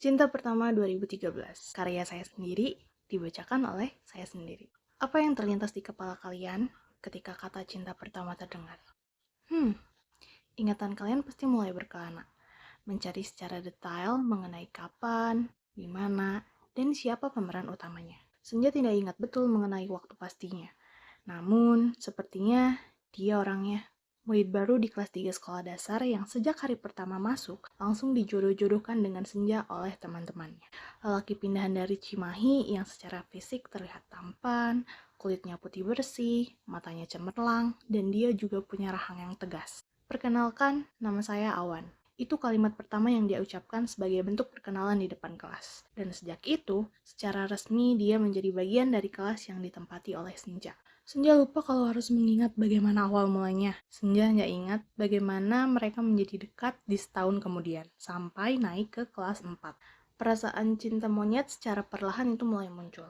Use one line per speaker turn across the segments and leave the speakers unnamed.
Cinta Pertama 2013, karya saya sendiri, dibacakan oleh saya sendiri. Apa yang terlintas di kepala kalian ketika kata cinta pertama terdengar? Ingatan kalian pasti mulai berkelana, mencari secara detail mengenai kapan, di mana, dan siapa pemeran utamanya. Senja tidak ingat betul mengenai waktu pastinya. Namun, sepertinya dia orangnya. Murid baru di kelas 3 sekolah dasar yang sejak hari pertama masuk langsung dijodoh-jodohkan dengan Senja oleh teman-temannya. Lelaki pindahan dari Cimahi yang secara fisik terlihat tampan, kulitnya putih bersih, matanya cemerlang, dan dia juga punya rahang yang tegas. Perkenalkan, nama saya Awan. Itu kalimat pertama yang dia ucapkan sebagai bentuk perkenalan di depan kelas. Dan sejak itu, secara resmi dia menjadi bagian dari kelas yang ditempati oleh Senja. Senja lupa kalau harus mengingat bagaimana awal mulanya. Senja hanya ingat bagaimana mereka menjadi dekat di setahun kemudian, sampai naik ke kelas 4. Perasaan cinta monyet secara perlahan itu mulai muncul.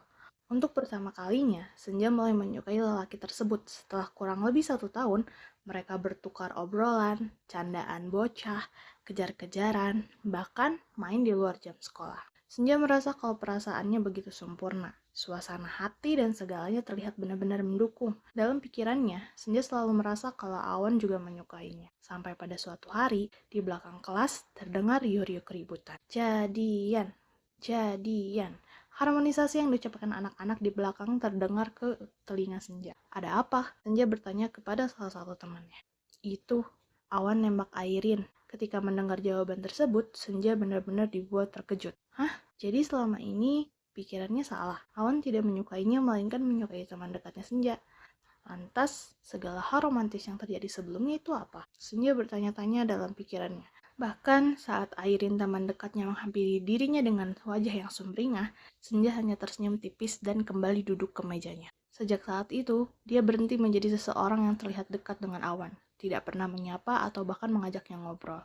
Untuk pertama kalinya, Senja mulai menyukai lelaki tersebut setelah kurang lebih 1 tahun, mereka bertukar obrolan, candaan bocah, kejar-kejaran, bahkan main di luar jam sekolah. Senja merasa kalau perasaannya begitu sempurna. Suasana hati dan segalanya terlihat benar-benar mendukung. Dalam pikirannya, Senja selalu merasa kalau Awan juga menyukainya. Sampai pada suatu hari, di belakang kelas terdengar riuh-riuh keributan. Jadian, jadian. Harmonisasi yang diucapkan anak-anak di belakang terdengar ke telinga Senja. Ada apa? Senja bertanya kepada salah satu temannya. Itu, Awan nembak Airin. Ketika mendengar jawaban tersebut, Senja benar-benar dibuat terkejut. Hah? Jadi selama ini pikirannya salah. Awan tidak menyukainya, melainkan menyukai teman dekatnya Senja. Lantas, segala hal romantis yang terjadi sebelumnya itu apa? Senja bertanya-tanya dalam pikirannya. Bahkan saat Airin teman dekatnya menghampiri dirinya dengan wajah yang sumringah, Senja hanya tersenyum tipis dan kembali duduk ke mejanya. Sejak saat itu, dia berhenti menjadi seseorang yang terlihat dekat dengan Awan, tidak pernah menyapa atau bahkan mengajaknya ngobrol.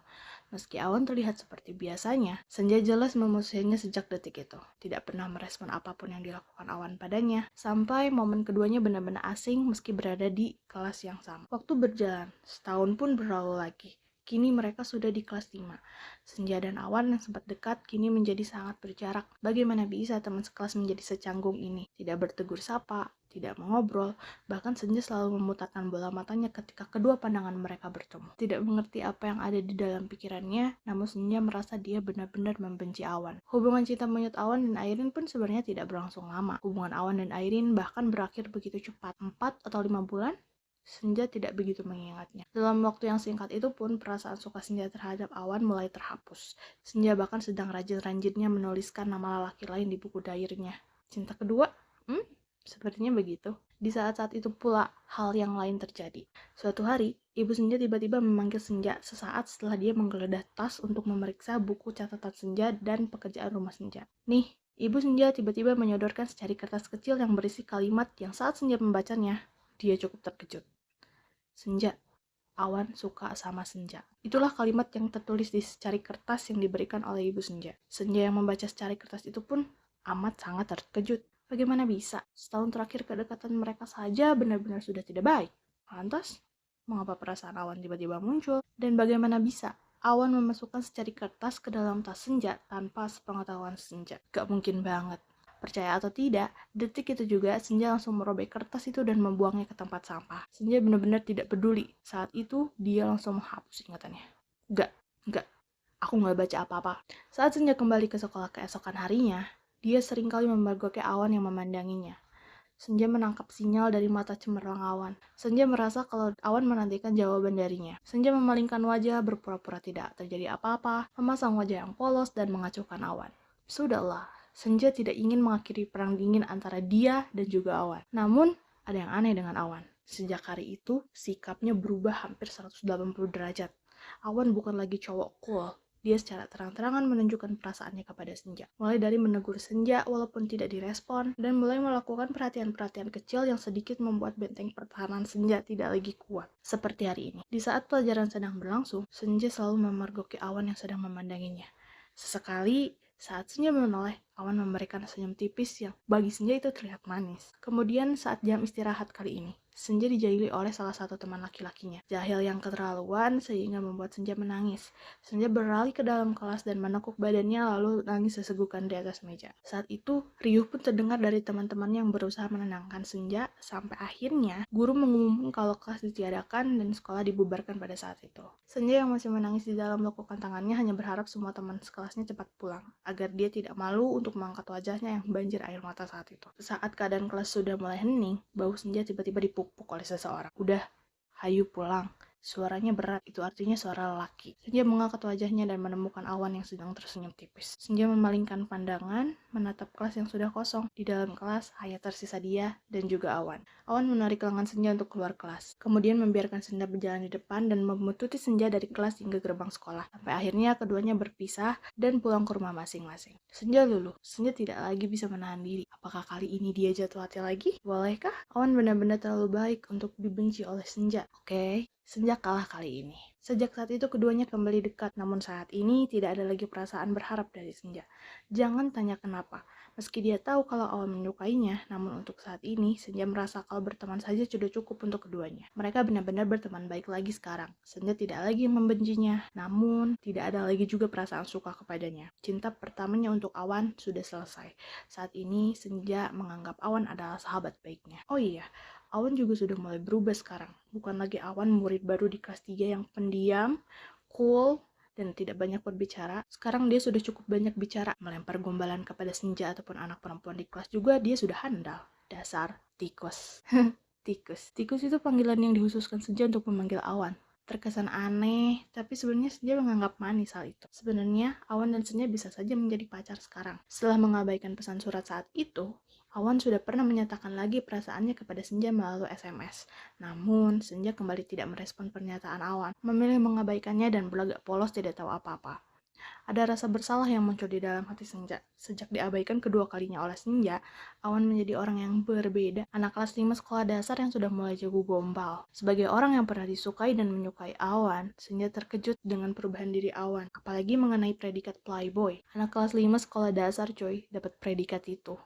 Meski Awan terlihat seperti biasanya, Senja jelas memusuhinya sejak detik itu. Tidak pernah merespon apapun yang dilakukan Awan padanya, sampai momen keduanya benar-benar asing meski berada di kelas yang sama. Waktu berjalan, setahun pun berlalu lagi. Kini mereka sudah di kelas 5. Senja dan Awan yang sempat dekat kini menjadi sangat berjarak. Bagaimana bisa teman sekelas menjadi secanggung ini? Tidak bertegur sapa, tidak mengobrol, bahkan Senja selalu memutarkan bola matanya ketika kedua pandangan mereka bertemu. Tidak mengerti apa yang ada di dalam pikirannya, namun Senja merasa dia benar-benar membenci Awan. Hubungan cinta monyet Awan dan Airin pun sebenarnya tidak berlangsung lama. Hubungan Awan dan Airin bahkan berakhir begitu cepat, 4 atau 5 bulan. Senja tidak begitu mengingatnya. Dalam waktu yang singkat itu pun, perasaan suka Senja terhadap Awan mulai terhapus. Senja bahkan sedang rajin-rajinnya menuliskan nama lelaki lain di buku diarinya. Cinta kedua? Sepertinya begitu. Di saat-saat itu pula, hal yang lain terjadi. Suatu hari, Ibu Senja tiba-tiba memanggil Senja sesaat setelah dia menggeledah tas untuk memeriksa buku catatan Senja dan pekerjaan rumah Senja. Nih, Ibu Senja tiba-tiba menyodorkan secari kertas kecil yang berisi kalimat yang saat Senja membacanya, dia cukup terkejut. Senja, Awan suka sama Senja. Itulah kalimat yang tertulis di secari kertas yang diberikan oleh Ibu Senja. Senja yang membaca secari kertas itu pun amat sangat terkejut. Bagaimana bisa? Setahun terakhir kedekatan mereka saja benar-benar sudah tidak baik. Lantas, mengapa perasaan Awan tiba-tiba muncul? Dan bagaimana bisa Awan memasukkan secari kertas ke dalam tas Senja tanpa sepengetahuan Senja? Gak mungkin banget. Percaya atau tidak, detik itu juga Senja langsung merobek kertas itu dan membuangnya ke tempat sampah. Senja benar-benar tidak peduli. Saat itu, dia langsung menghapus ingatannya. Gak, aku gak baca apa-apa. Saat Senja kembali ke sekolah keesokan harinya, dia seringkali memergoki Awan yang memandanginya. Senja menangkap sinyal dari mata cemerlang Awan. Senja merasa kalau Awan menantikan jawaban darinya. Senja memalingkan wajah, berpura-pura tidak terjadi apa-apa, memasang wajah yang polos dan mengacuhkan Awan. Sudahlah, Senja tidak ingin mengakhiri perang dingin antara dia dan juga Awan. Namun, ada yang aneh dengan Awan. Sejak hari itu, sikapnya berubah hampir 180 derajat. Awan bukan lagi cowok cool. Dia secara terang-terangan menunjukkan perasaannya kepada Senja. Mulai dari menegur Senja walaupun tidak direspon, dan mulai melakukan perhatian-perhatian kecil yang sedikit membuat benteng pertahanan Senja tidak lagi kuat. Seperti hari ini. Di saat pelajaran sedang berlangsung, Senja selalu memergoki Awan yang sedang memandanginya. Sesekali, saat Senja menoleh, Awan memberikan senyum tipis yang bagi Senja itu terlihat manis. Kemudian saat jam istirahat kali ini, Senja dijahili oleh salah satu teman laki-lakinya. Jahil yang keterlaluan sehingga membuat Senja menangis. Senja berlari ke dalam kelas dan menekuk badannya lalu nangis sesegukan di atas meja. Saat itu, riuh pun terdengar dari teman-teman yang berusaha menenangkan Senja sampai akhirnya guru mengumumkan kalau kelas ditiadakan dan sekolah dibubarkan pada saat itu. Senja yang masih menangis di dalam lekukan tangannya hanya berharap semua teman sekelasnya cepat pulang agar dia tidak malu untuk mengangkat wajahnya yang banjir air mata saat itu. Saat keadaan kelas sudah mulai hening, bau Senja tiba-tiba dipupuk oleh seseorang. Udah, hayu pulang. Suaranya berat, itu artinya suara lelaki. Senja mengangkat wajahnya dan menemukan Awan yang sedang tersenyum tipis. Senja memalingkan pandangan, menatap kelas yang sudah kosong. Di dalam kelas, hanya tersisa dia dan juga Awan. Awan menarik lengan Senja untuk keluar kelas. Kemudian membiarkan Senja berjalan di depan dan memututi Senja dari kelas hingga gerbang sekolah. Sampai akhirnya keduanya berpisah dan pulang ke rumah masing-masing. Senja luluh. Senja tidak lagi bisa menahan diri. Apakah kali ini dia jatuh hati lagi? Bolehkah? Awan benar-benar terlalu baik untuk dibenci oleh Senja. Oke. Senja kalah kali ini. Sejak saat itu keduanya kembali dekat, namun saat ini tidak ada lagi perasaan berharap dari Senja. Jangan tanya kenapa. Meski dia tahu kalau Awan menyukainya, namun untuk saat ini Senja merasa kalau berteman saja sudah cukup untuk keduanya. Mereka benar-benar berteman baik lagi sekarang. Senja tidak lagi membencinya, namun tidak ada lagi juga perasaan suka kepadanya. Cinta pertamanya untuk Awan sudah selesai. Saat ini Senja menganggap Awan adalah sahabat baiknya. Oh iya, Awan juga sudah mulai berubah sekarang. Bukan lagi Awan murid baru di kelas 3 yang pendiam, cool, dan tidak banyak berbicara. Sekarang dia sudah cukup banyak bicara. Melempar gombalan kepada Senja ataupun anak perempuan di kelas juga dia sudah handal. Dasar tikus. Tikus. Tikus itu panggilan yang dikhususkan Senja untuk memanggil Awan. Terkesan aneh, tapi sebenarnya Senja menganggap manis hal itu. Sebenarnya, Awan dan Senja bisa saja menjadi pacar sekarang. Setelah mengabaikan pesan surat saat itu, Awan sudah pernah menyatakan lagi perasaannya kepada Senja melalui SMS. Namun, Senja kembali tidak merespon pernyataan Awan, memilih mengabaikannya dan berlagak polos tidak tahu apa-apa. Ada rasa bersalah yang muncul di dalam hati Senja. Sejak diabaikan kedua kalinya oleh Senja, Awan menjadi orang yang berbeda. Anak kelas 5 sekolah dasar yang sudah mulai jago gombal. Sebagai orang yang pernah disukai dan menyukai Awan, Senja terkejut dengan perubahan diri Awan. Apalagi mengenai predikat playboy. Anak kelas 5 sekolah dasar coy, dapat predikat itu.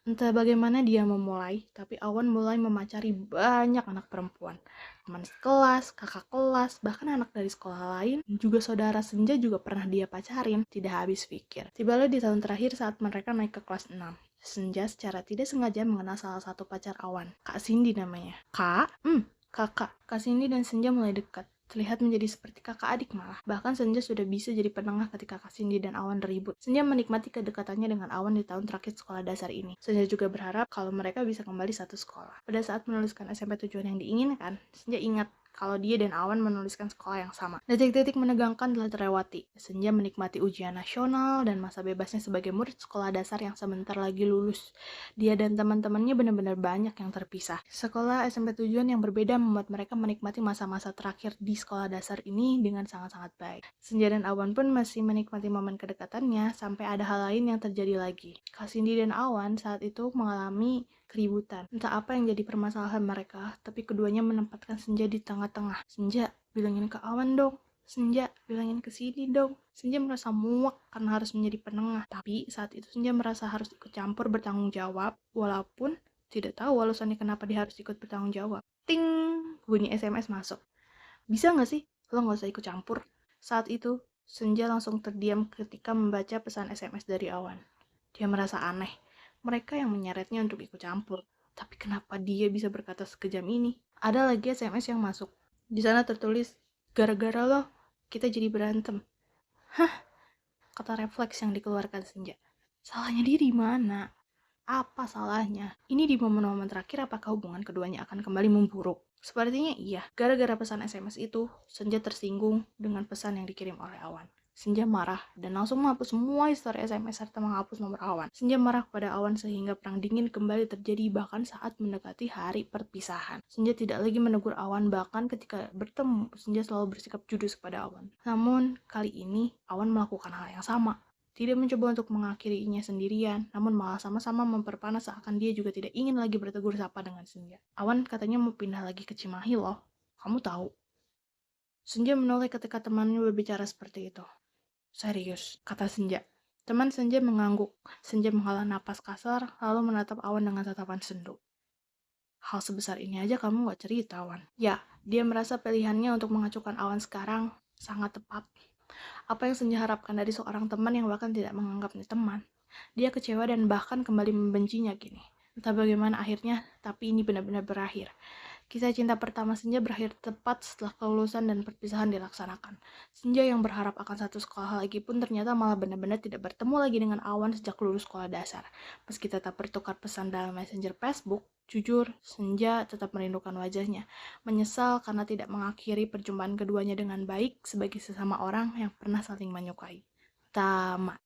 Entah bagaimana dia memulai, tapi Awan mulai memacari banyak anak perempuan. Teman sekelas, kakak kelas, bahkan anak dari sekolah lain, juga saudara Senja juga pernah dia pacarin, tidak habis pikir. Tibalah di tahun terakhir saat mereka naik ke kelas 6. Senja secara tidak sengaja mengenal salah satu pacar Awan, Kak Cindy namanya. Kak? Kakak. Kak Cindy dan Senja mulai dekat. Terlihat menjadi seperti kakak adik malah. Bahkan Senja sudah bisa jadi penengah ketika Kak Cindy dan Awan ribut. Senja menikmati kedekatannya dengan Awan di tahun terakhir sekolah dasar ini. Senja juga berharap kalau mereka bisa kembali satu sekolah. Pada saat menuliskan SMP tujuan yang diinginkan, Senja ingat kalau dia dan Awan menuliskan sekolah yang sama. Detik-detik menegangkan telah terlewati. Senja menikmati ujian nasional dan masa bebasnya sebagai murid sekolah dasar yang sebentar lagi lulus. Dia dan teman-temannya benar-benar banyak yang terpisah. Sekolah SMP tujuan yang berbeda membuat mereka menikmati masa-masa terakhir di sekolah dasar ini dengan sangat-sangat baik. Senja dan Awan pun masih menikmati momen kedekatannya sampai ada hal lain yang terjadi lagi. Kak Cindy dan Awan saat itu mengalami keributan. Entah apa yang jadi permasalahan mereka, tapi keduanya menempatkan Senja di tengah-tengah. Senja, bilangin ke Awan dong. Senja, bilangin ke sini dong. Senja merasa muak karena harus menjadi penengah. Tapi saat itu Senja merasa harus ikut campur bertanggung jawab, walaupun tidak tahu alasannya kenapa dia harus ikut bertanggung jawab. Ting! Bunyi SMS masuk. Bisa gak sih lo gak usah ikut campur? Saat itu, Senja langsung terdiam ketika membaca pesan SMS dari Awan. Dia merasa aneh. Mereka yang menyeretnya untuk ikut campur. Tapi kenapa dia bisa berkata sekejam ini? Ada lagi SMS yang masuk. Di sana tertulis, gara-gara lo, kita jadi berantem. Hah? Kata refleks yang dikeluarkan Senja. Salahnya dia di mana? Apa salahnya? Ini di momen-momen terakhir apakah hubungan keduanya akan kembali memburuk? Sepertinya iya. Gara-gara pesan SMS itu, Senja tersinggung dengan pesan yang dikirim oleh Awan. Senja marah dan langsung menghapus semua histori SMS serta menghapus nomor Awan. Senja marah kepada Awan sehingga perang dingin kembali terjadi bahkan saat mendekati hari perpisahan. Senja tidak lagi menegur Awan bahkan ketika bertemu, Senja selalu bersikap judes kepada Awan. Namun, kali ini Awan melakukan hal yang sama. Tidak mencoba untuk mengakhirinya sendirian, namun malah sama-sama memperpanas seakan dia juga tidak ingin lagi bertegur sapa dengan Senja. Awan katanya mau pindah lagi ke Cimahi loh. Kamu tahu? Senja menoleh ketika temannya berbicara seperti itu. Serius, kata Senja. Teman Senja mengangguk. Senja menghela napas kasar, lalu menatap Awan dengan tatapan sendu. Hal sebesar ini aja kamu gak cerita, Wan. Ya, dia merasa pilihannya untuk mengacukan Awan sekarang sangat tepat. Apa yang Senja harapkan dari seorang teman yang bahkan tidak menganggapnya teman? Dia kecewa dan bahkan kembali membencinya kini. Entah bagaimana akhirnya, tapi ini benar-benar berakhir. Kisah cinta pertama Senja berakhir tepat setelah kelulusan dan perpisahan dilaksanakan. Senja yang berharap akan satu sekolah lagi pun ternyata malah benar-benar tidak bertemu lagi dengan Awan sejak lulus sekolah dasar. Meski tetap bertukar pesan dalam Messenger Facebook, jujur, Senja tetap merindukan wajahnya. Menyesal karena tidak mengakhiri perjumpaan keduanya dengan baik sebagai sesama orang yang pernah saling menyukai. Tamat.